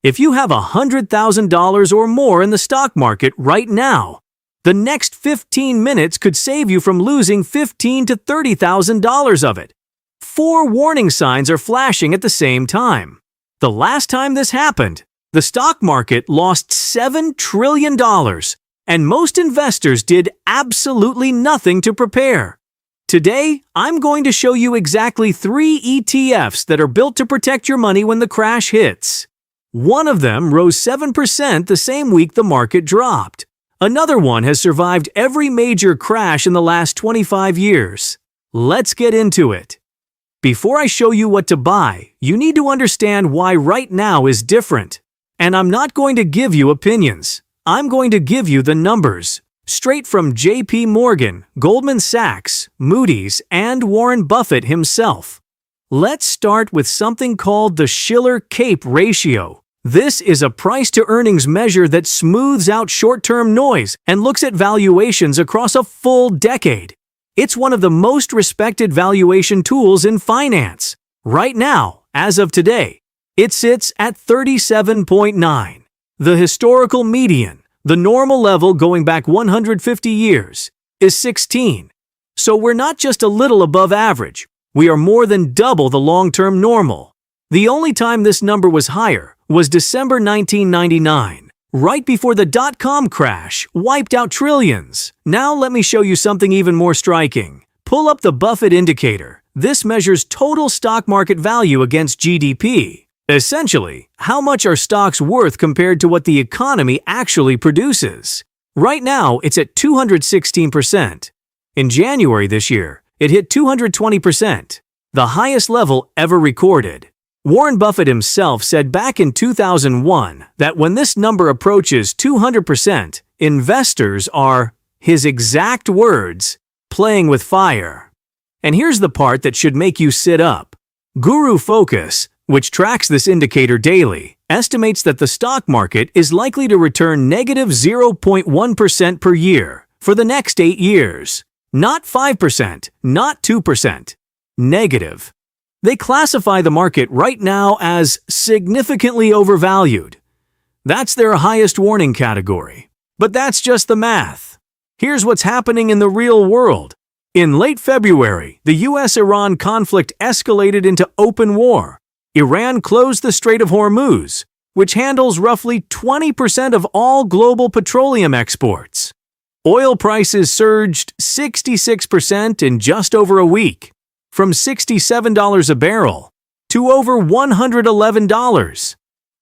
If you have $100,000 or more in the stock market right now, the next 15 minutes could save you from losing $15,000 to $30,000 of it. 4 warning signs are flashing at the same time. The last time this happened, the stock market lost $7 trillion, and most investors did absolutely nothing to prepare. Today, I'm going to show you exactly 3 ETFs that are built to protect your money when the crash hits. One of them rose 7% the same week the market dropped. Another one has survived every major crash in the last 25 years. Let's get into it. Before I show you what to buy, you need to understand why right now is different. And I'm not going to give you opinions. I'm going to give you the numbers, straight from JP Morgan, Goldman Sachs, Moody's, and Warren Buffett himself. Let's start with something called the Shiller-Cape ratio. This is a price-to-earnings measure that smooths out short-term noise and looks at valuations across a full decade. It's one of the most respected valuation tools in finance. Right now, as of today, it sits at 37.9. The historical median, the normal level going back 150 years, is 16. So we're not just a little above average, we are more than double the long-term normal. The only time this number was higher was December 1999, right before the dot-com crash wiped out trillions. Now let me show you something even more striking. Pull up the Buffett indicator. This measures total stock market value against GDP. Essentially, how much are stocks worth compared to what the economy actually produces? Right now, it's at 216%. In January this year, it hit 220%, the highest level ever recorded. Warren Buffett himself said back in 2001 that when this number approaches 200%, investors are, his exact words, playing with fire. And here's the part that should make you sit up. Guru Focus, which tracks this indicator daily, estimates that the stock market is likely to return negative 0.1% per year for the next 8 years. Not 5%, not 2%. Negative. They classify the market right now as significantly overvalued. That's their highest warning category. But that's just the math. Here's what's happening in the real world. In late February, the US-Iran conflict escalated into open war. Iran closed the Strait of Hormuz, which handles roughly 20% of all global petroleum exports. Oil prices surged 66% in just over a week, from $67 a barrel to over $111.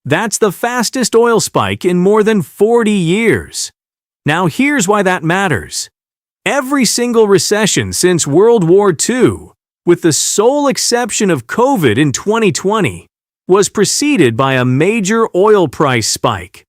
That's the fastest oil spike in more than 40 years. Now here's why that matters. Every single recession since World War II, with the sole exception of COVID in 2020, was preceded by a major oil price spike.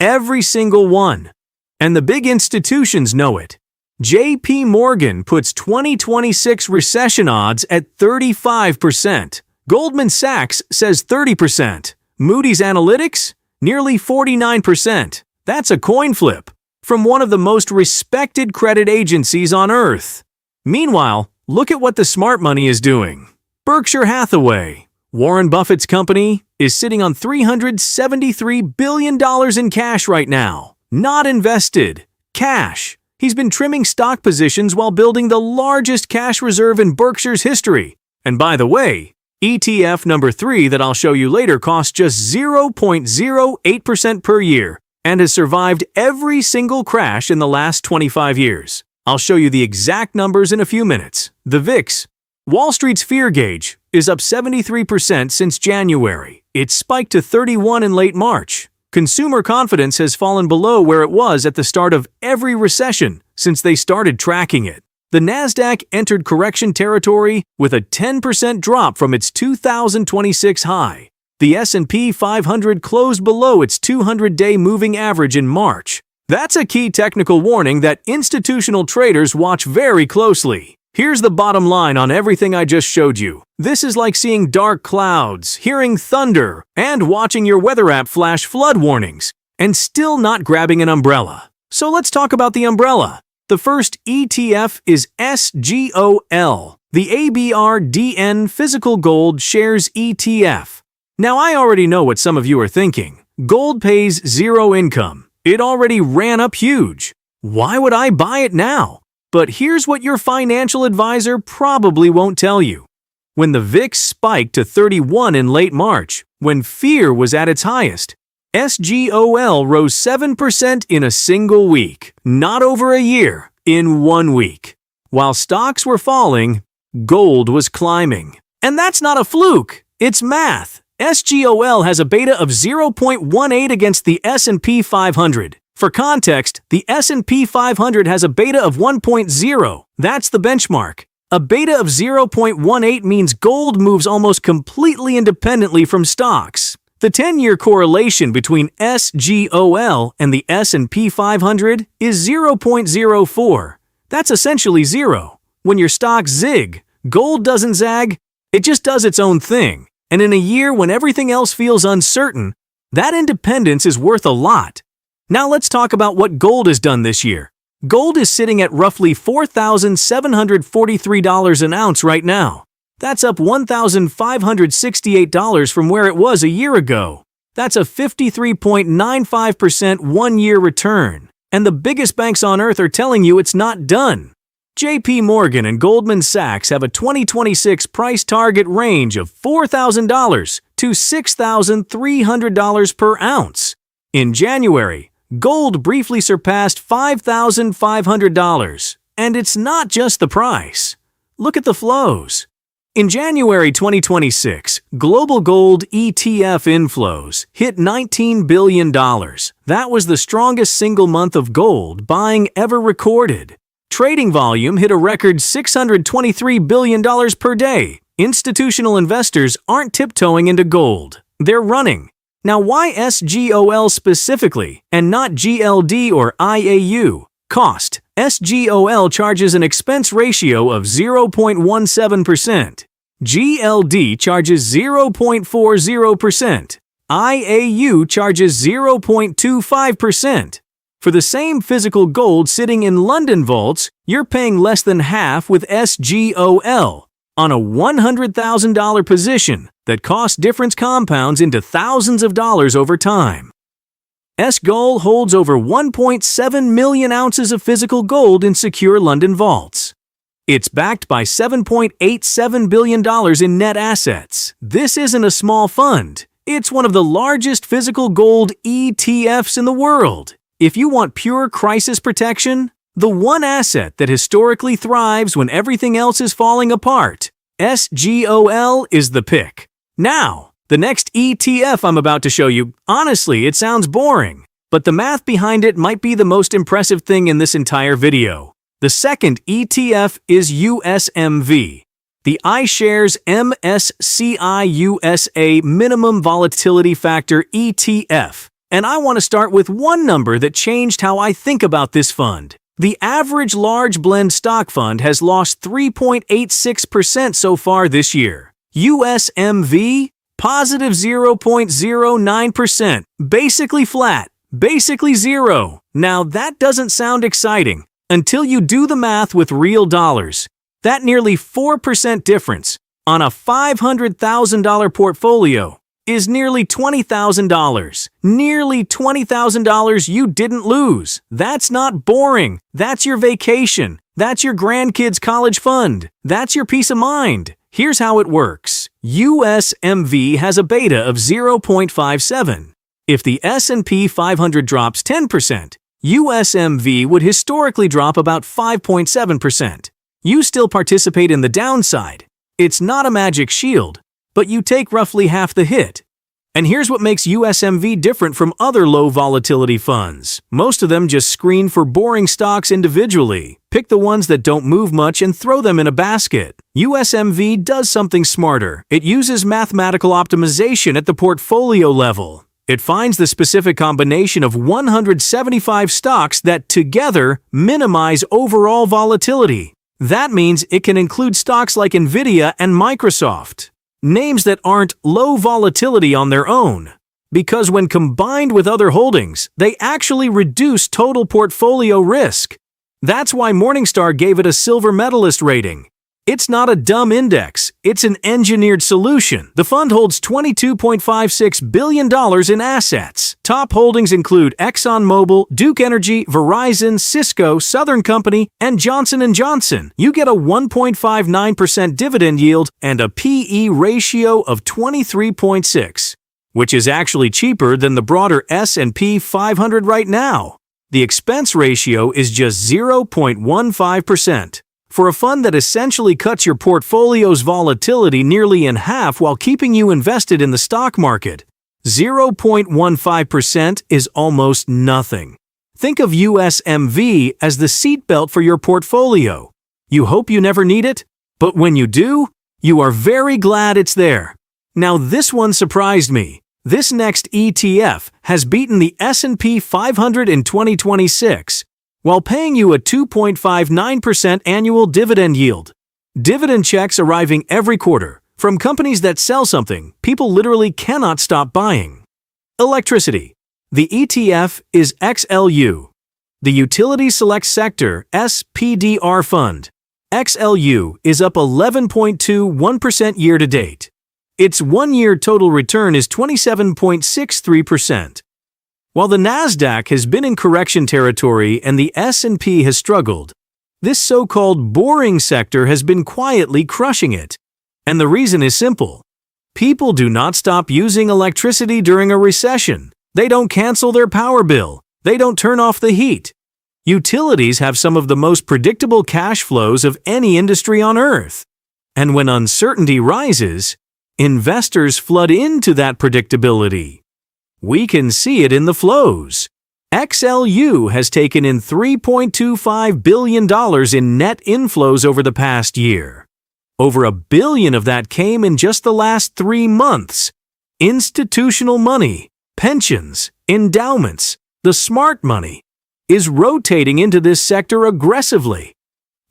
Every single one. And the big institutions know it. JP Morgan puts 2026 recession odds at 35%. Goldman Sachs says 30%. Moody's Analytics? Nearly 49%. That's a coin flip from one of the most respected credit agencies on earth. Meanwhile, look at what the smart money is doing. Berkshire Hathaway, Warren Buffett's company, is sitting on $373 billion in cash right now. Not invested. Cash. He's been trimming stock positions while building the largest cash reserve in Berkshire's history. And by the way, ETF number 3 that I'll show you later costs just 0.08% per year and has survived every single crash in the last 25 years. I'll show you the exact numbers in a few minutes. The VIX, Wall Street's fear gauge, is up 73% since January. It spiked to 31 in late March. Consumer confidence has fallen below where it was at the start of every recession since they started tracking it. The Nasdaq entered correction territory with a 10% drop from its 2026 high. The S&P 500 closed below its 200-day moving average in March. That's a key technical warning that institutional traders watch very closely. Here's the bottom line on everything I just showed you. This is like seeing dark clouds, hearing thunder, and watching your weather app flash flood warnings, and still not grabbing an umbrella. So let's talk about the umbrella. The first ETF is SGOL, the ABRDN Physical Gold Shares ETF. Now I already know what some of you are thinking. Gold pays zero income. It already ran up huge. Why would I buy it now? But here's what your financial advisor probably won't tell you. When the VIX spiked to 31 in late March, when fear was at its highest, SGOL rose 7% in a single week, not over a year, in 1 week. While stocks were falling, gold was climbing. And that's not a fluke, it's math. SGOL has a beta of 0.18 against the S&P 500. For context, the S&P 500 has a beta of 1.0. That's the benchmark. A beta of 0.18 means gold moves almost completely independently from stocks. The 10-year correlation between SGOL and the S&P 500 is 0.04. That's essentially zero. When your stocks zig, gold doesn't zag, it just does its own thing. And in a year when everything else feels uncertain, that independence is worth a lot. Now let's talk about what gold has done this year. Gold is sitting at roughly $4,743 an ounce right now. That's up $1,568 from where it was a year ago. That's a 53.95% one-year return. And the biggest banks on earth are telling you it's not done. JP Morgan and Goldman Sachs have a 2026 price target range of $4,000 to $6,300 per ounce. In January, gold briefly surpassed $5,500. And it's not just the price. Look at the flows. In January 2026, global gold ETF inflows hit $19 billion. That was the strongest single month of gold buying ever recorded. Trading volume hit a record $623 billion per day. Institutional investors aren't tiptoeing into gold. They're running. Now, why SGOL specifically and not GLD or IAU? Cost. SGOL charges an expense ratio of 0.17%. GLD charges 0.40%. IAU charges 0.25%. For the same physical gold sitting in London vaults, you're paying less than half with SGOL on a $100,000 position that cost difference compounds into thousands of dollars over time. SGOL holds over 1.7 million ounces of physical gold in secure London vaults. It's backed by $7.87 billion in net assets. This isn't a small fund. It's one of the largest physical gold ETFs in the world. If you want pure crisis protection, the one asset that historically thrives when everything else is falling apart, SGOL is the pick. Now, the next ETF I'm about to show you, honestly, it sounds boring, but the math behind it might be the most impressive thing in this entire video. The second ETF is USMV, the iShares MSCI USA Minimum Volatility Factor ETF. And I want to start with one number that changed how I think about this fund. The average large blend stock fund has lost 3.86% so far this year. USMV, positive 0.09%, basically flat, basically zero. Now that doesn't sound exciting until you do the math with real dollars. That nearly 4% difference on a $500,000 portfolio is nearly $20,000. Nearly $20,000 you didn't lose. That's not boring. That's your vacation. That's your grandkids' college fund. That's your peace of mind. Here's how it works. USMV has a beta of 0.57. If the S&P 500 drops 10%, USMV would historically drop about 5.7%. You still participate in the downside. It's not a magic shield, but you take roughly half the hit. And here's what makes USMV different from other low volatility funds. Most of them just screen for boring stocks individually, pick the ones that don't move much and throw them in a basket. USMV does something smarter. It uses mathematical optimization at the portfolio level. It finds the specific combination of 175 stocks that together minimize overall volatility. That means it can include stocks like Nvidia and Microsoft, names that aren't low volatility on their own, because when combined with other holdings, they actually reduce total portfolio risk. That's why Morningstar gave it a silver medalist rating. It's not a dumb index, it's an engineered solution. The fund holds $22.56 billion in assets. Top holdings include ExxonMobil, Duke Energy, Verizon, Cisco, Southern Company, and Johnson & Johnson. You get a 1.59% dividend yield and a P/E ratio of 23.6, which is actually cheaper than the broader S&P 500 right now. The expense ratio is just 0.15%. For a fund that essentially cuts your portfolio's volatility nearly in half while keeping you invested in the stock market, 0.15% is almost nothing. Think of USMV as the seatbelt for your portfolio. You hope you never need it, but when you do, you are very glad it's there. Now this one surprised me. This next ETF has beaten the S&P 500 in 2026, while paying you a 2.59% annual dividend yield. Dividend checks arriving every quarter from companies that sell something people literally cannot stop buying. Electricity. The ETF is XLU. The Utility Select Sector SPDR Fund. XLU is up 11.21% year-to-date. Its one-year total return is 27.63%. While the Nasdaq has been in correction territory and the S&P has struggled, this so-called boring sector has been quietly crushing it. And the reason is simple. People do not stop using electricity during a recession. They don't cancel their power bill. They don't turn off the heat. Utilities have some of the most predictable cash flows of any industry on earth. And when uncertainty rises, investors flood into that predictability. We can see it in the flows. XLU has taken in $3.25 billion in net inflows over the past year. Over $1 billion of that came in just the last 3 months. Institutional money, pensions, endowments, the smart money, is rotating into this sector aggressively.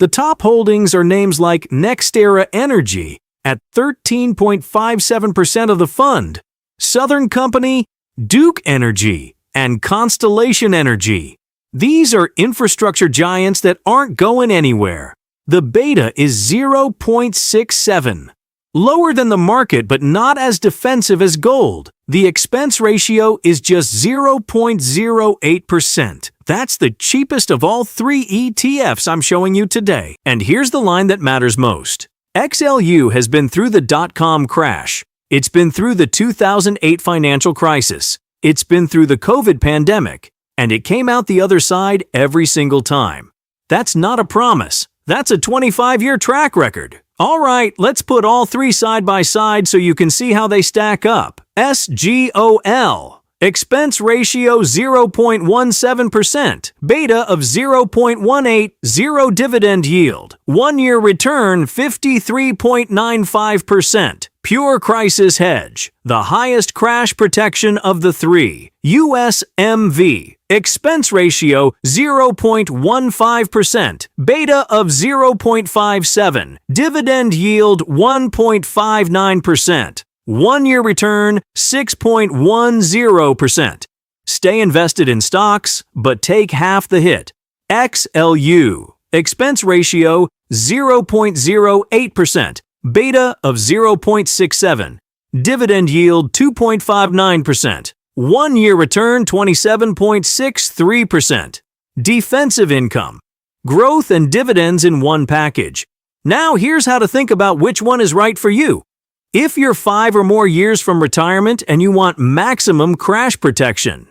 The top holdings are names like NextEra Energy at 13.57% of the fund, Southern Company, Duke Energy, and Constellation Energy. These are infrastructure giants that aren't going anywhere. The beta is 0.67. Lower than the market but not as defensive as gold. The expense ratio is just 0.08%. That's the cheapest of all 3 ETFs I'm showing you today. And here's the line that matters most. XLU has been through the dot-com crash. It's been through the 2008 financial crisis. It's been through the COVID pandemic. And it came out the other side every single time. That's not a promise. That's a 25-year track record. All right, let's put all 3 side by side so you can see how they stack up. SGOL. Expense ratio 0.17%, beta of 0.18, 0 dividend yield, 1-year return 53.95%, pure crisis hedge, the highest crash protection of the 3, USMV, expense ratio 0.15%, beta of 0.57, dividend yield 1.59%. 1-year return, 6.10%. Stay invested in stocks, but take half the hit. XLU. Expense ratio, 0.08%. Beta of 0.67. Dividend yield, 2.59%. 1-year return, 27.63%. Defensive income. Growth and dividends in one package. Now here's how to think about which one is right for you. If you're 5 or more years from retirement and you want maximum crash protection,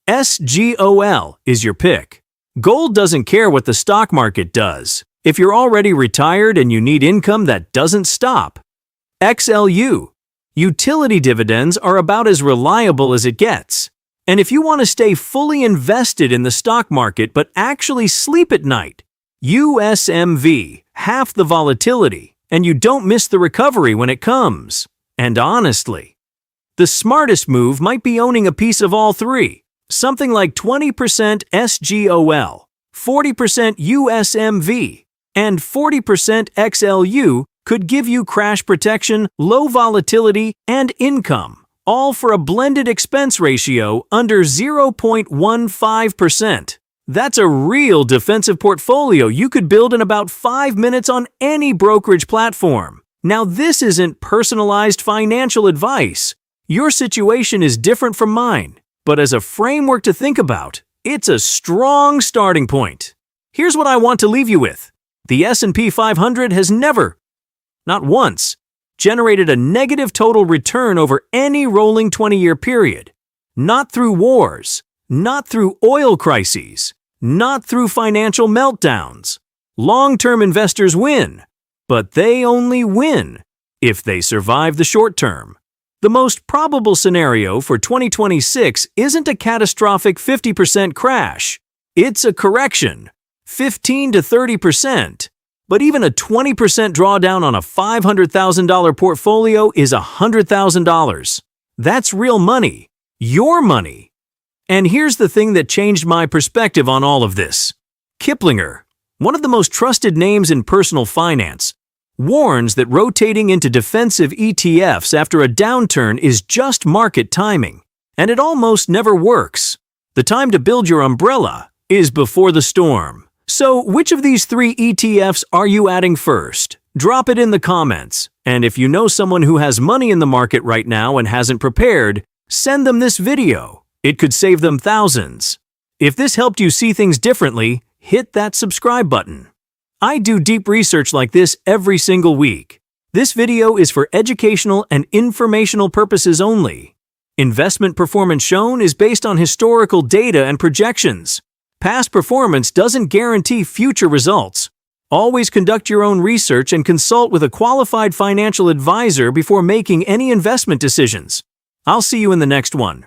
SGOL is your pick. Gold doesn't care what the stock market does. If you're already retired and you need income that doesn't stop. XLU. Utility dividends are about as reliable as it gets. And if you want to stay fully invested in the stock market but actually sleep at night, USMV. Half the volatility. And you don't miss the recovery when it comes. And honestly, the smartest move might be owning a piece of all 3. Something like 20% SGOL, 40% USMV, and 40% XLU could give you crash protection, low volatility, and income, all for a blended expense ratio under 0.15%. That's a real defensive portfolio you could build in about 5 minutes on any brokerage platform. Now, this isn't personalized financial advice. Your situation is different from mine, but as a framework to think about, it's a strong starting point. Here's what I want to leave you with. The S&P 500 has never, not once, generated a negative total return over any rolling 20-year period. Not through wars, not through oil crises, not through financial meltdowns. Long-term investors win, but they only win if they survive the short term. The most probable scenario for 2026 isn't a catastrophic 50% crash. It's a correction, 15 to 30%. But even a 20% drawdown on a $500,000 portfolio is $100,000. That's real money. Your money. And here's the thing that changed my perspective on all of this. Kiplinger, one of the most trusted names in personal finance, warns that rotating into defensive ETFs after a downturn is just market timing, and it almost never works. The time to build your umbrella is before the storm. So, which of these 3 ETFs are you adding first? Drop it in the comments. And if you know someone who has money in the market right now and hasn't prepared, send them this video. It could save them thousands. If this helped you see things differently, hit that subscribe button. I do deep research like this every single week. This video is for educational and informational purposes only. Investment performance shown is based on historical data and projections. Past performance doesn't guarantee future results. Always conduct your own research and consult with a qualified financial advisor before making any investment decisions. I'll see you in the next one.